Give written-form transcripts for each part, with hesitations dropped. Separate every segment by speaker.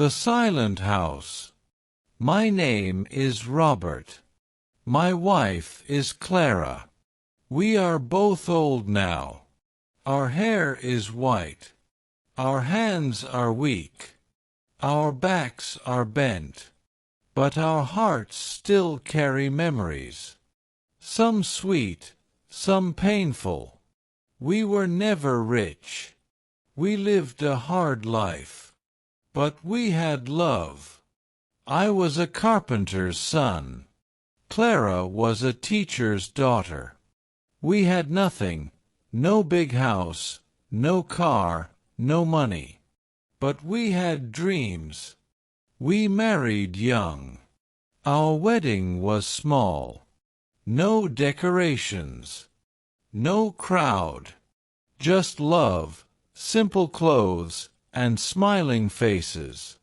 Speaker 1: The Silent House. My name is Robert. My wife is Clara. We are both old now. Our hair is white. Our hands are weak. Our backs are bent. But our hearts still carry memories. Some sweet, some painful. We were never rich. We lived a hard life. But we had love. I was a carpenter's son. Clara was a teacher's daughter. We had nothing, no big house, no car, no money. But we had dreams. We married young. Our wedding was small. No decorations. No crowd. Just love, simple clothes, and smiling faces.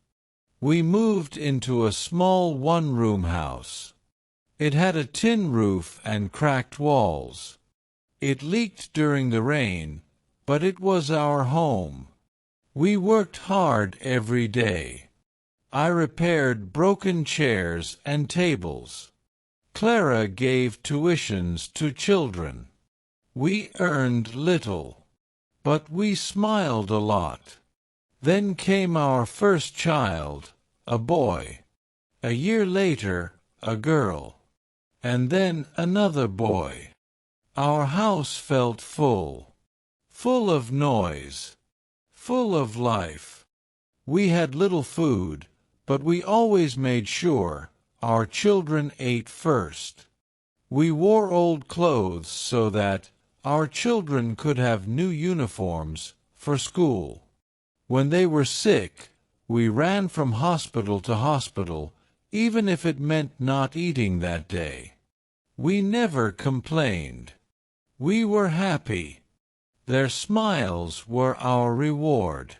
Speaker 1: We moved into a small one-room house. It had a tin roof and cracked walls. It leaked during the rain, but it was our home. We worked hard every day. I repaired broken chairs and tables. Clara gave tuitions to children. We earned little, but we smiled a lot. Then came our first child, a boy. A year later, a girl. And then another boy. Our house felt full. Full of noise. Full of life. We had little food, but we always made sure our children ate first. We wore old clothes so that our children could have new uniforms for school. When they were sick, we ran from hospital to hospital, even if it meant not eating that day. We never complained. We were happy. Their smiles were our reward.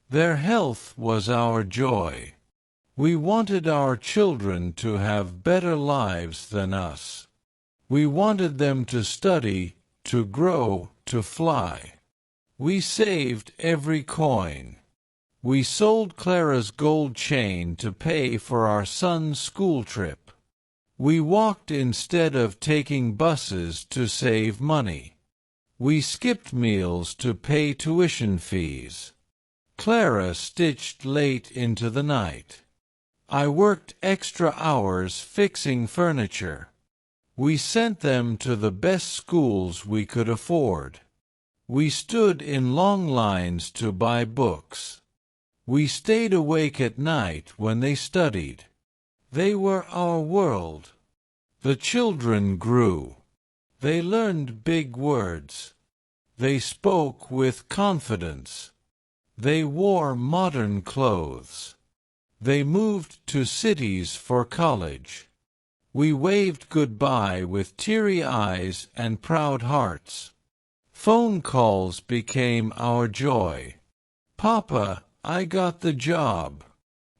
Speaker 1: Their health was our joy. We wanted our children to have better lives than us. We wanted them to study, to grow, to fly. We saved every coin. We sold Clara's gold chain to pay for our son's school trip. We walked instead of taking buses to save money. We skipped meals to pay tuition fees. Clara stitched late into the night. I worked extra hours fixing furniture. We sent them to the best schools we could afford. We stood in long lines to buy books. We stayed awake at night when they studied. They were our world. The children grew. They learned big words. They spoke with confidence. They wore modern clothes. They moved to cities for college. We waved goodbye with teary eyes and proud hearts. Phone calls became our joy. Papa, I got the job.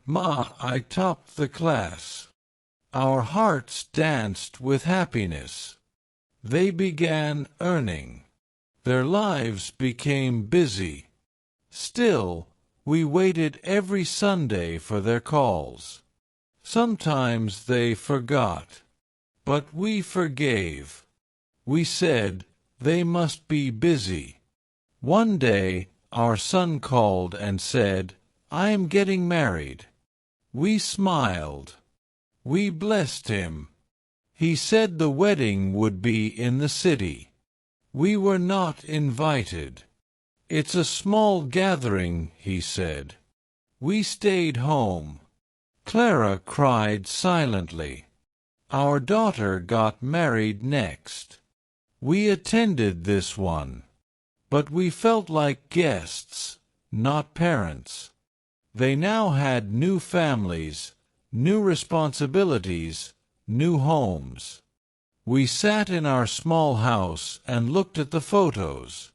Speaker 1: Ma, I topped the class. Our hearts danced with happiness. They began earning. Their lives became busy. Still, we waited every Sunday for their calls. Sometimes they forgot, but we forgave. We said, they must be busy. One day, our son called and said, I am getting married. We smiled. We blessed him. He said the wedding would be in the city. We were not invited. It's a small gathering, he said. We stayed home. Clara cried silently. Our daughter got married next. We attended this one. But we felt like guests, not parents. They now had new families, new responsibilities, new homes. We sat in our small house and looked at the photos.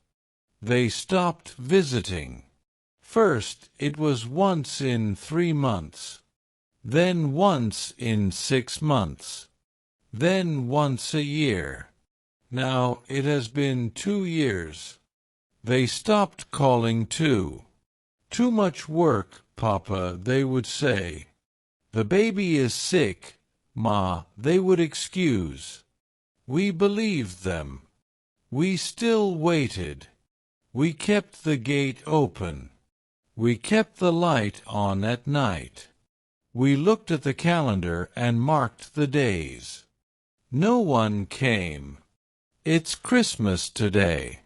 Speaker 1: They stopped visiting. First, it was once in 3 months. Then once in 6 months. Then once a year. Now it has been 2 years. They stopped calling too. Too much work Papa, they would say. The baby is sick, Ma, they would excuse. We believed them. We still waited. We kept the gate open. We kept the light on at night. We looked at the calendar and marked the days. No one came. It's Christmas today.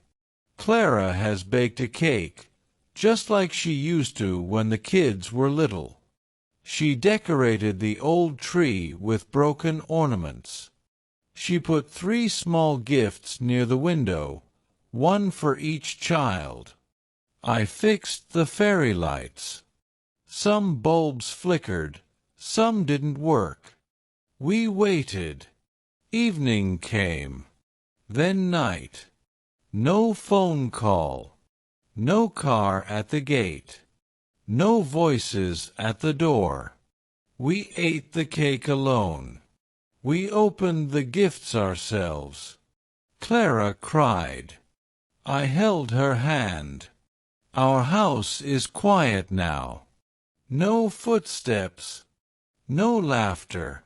Speaker 1: Clara has baked a cake, just like she used to when the kids were little. She decorated the old tree with broken ornaments. She put 3 small gifts near the window, one for each child. I fixed the fairy lights. Some bulbs flickered, some didn't work. We waited. Evening came. Then night. No phone call. No car at the gate. No voices at the door. We ate the cake alone. We opened the gifts ourselves. Clara cried. I held her hand. Our house is quiet now. No footsteps. No laughter.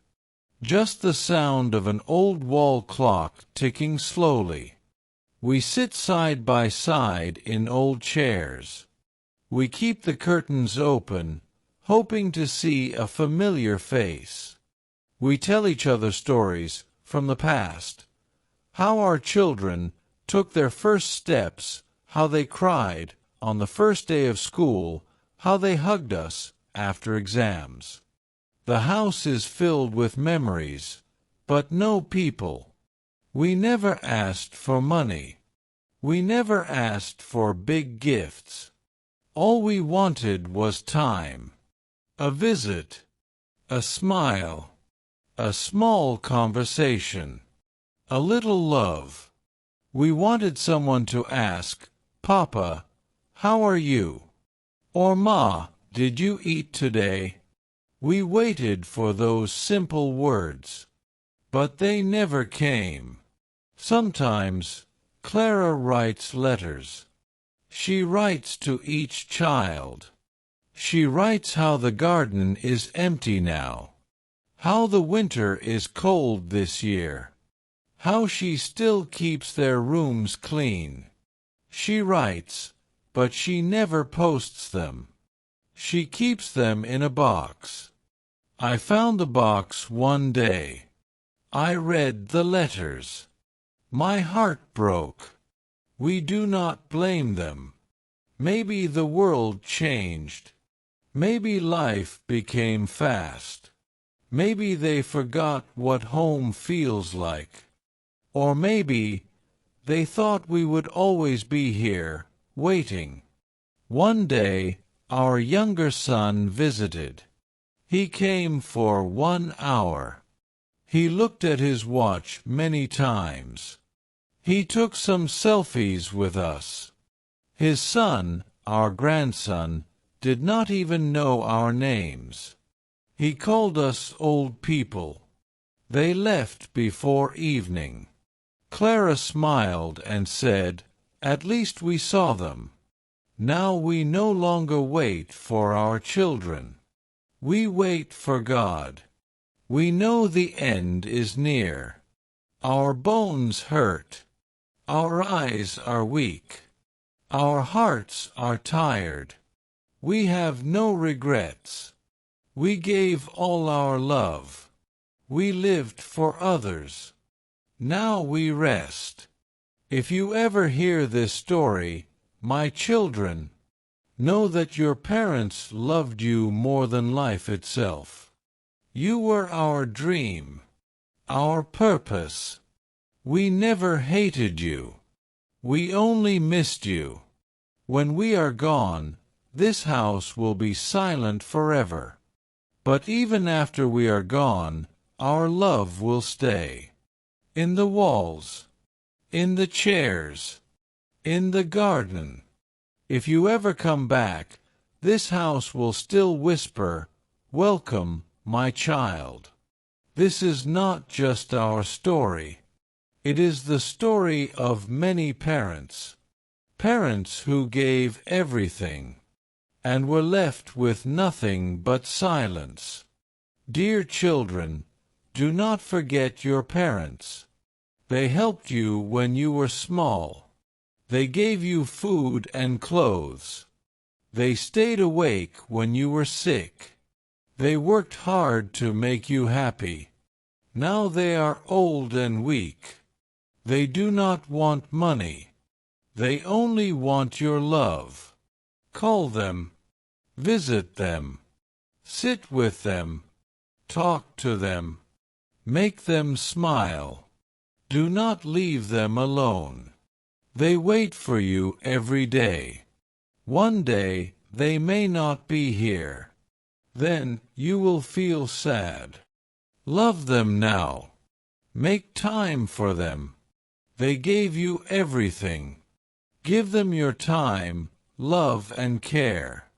Speaker 1: Just the sound of an old wall clock ticking slowly. We sit side by side in old chairs. We keep the curtains open, hoping to see a familiar face. We tell each other stories from the past. How our children took their first steps, how they cried on the first day of school, how they hugged us after exams. The house is filled with memories, but no people. We never asked for money. We never asked for big gifts. All we wanted was time, a visit, a smile, a small conversation, a little love. We wanted someone to ask, Papa, how are you? Or Ma, did you eat today? We waited for those simple words, but they never came. Sometimes Clara writes letters. She writes to each child. She writes how the garden is empty now, how the winter is cold this year, how she still keeps their rooms clean. She writes, but she never posts them. She keeps them in a box. I found the box one day. I read the letters. My heart broke. We do not blame them. Maybe the world changed. Maybe life became fast. Maybe they forgot what home feels like. Or maybe they thought we would always be here, waiting. One day, our younger son visited. He came for 1 hour. He looked at his watch many times. He took some selfies with us. His son, our grandson, did not even know our names. He called us old people. They left before evening. Clara smiled and said, "At least we saw them. Now we no longer wait for our children. We wait for God. We know the end is near. Our bones hurt. Our eyes are weak. Our hearts are tired. We have no regrets. We gave all our love. We lived for others. Now we rest. If you ever hear this story, my children, know that your parents loved you more than life itself. You were our dream, our purpose. We never hated you. We only missed you. When we are gone, this house will be silent forever. But even after we are gone, our love will stay. In the walls, in the chairs, in the garden. If you ever come back, this house will still whisper, 'Welcome, my child.' This is not just our story. It is the story of many parents. Parents who gave everything. and were left with nothing but silence. Dear children, do not forget your parents. They helped you when you were small. They gave you food and clothes. They stayed awake when you were sick. They worked hard to make you happy. Now they are old and weak. They do not want money. They only want your love. Call them. Visit them. Sit with them. Talk to them. Make them smile. Do not leave them alone. They wait for you every day. One day they may not be here. Then you will feel sad. Love them now. Make time for them. They gave you everything. Give them your time, love, and care.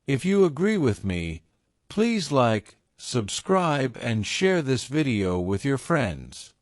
Speaker 1: If you agree with me, please like, subscribe, and share this video with your friends.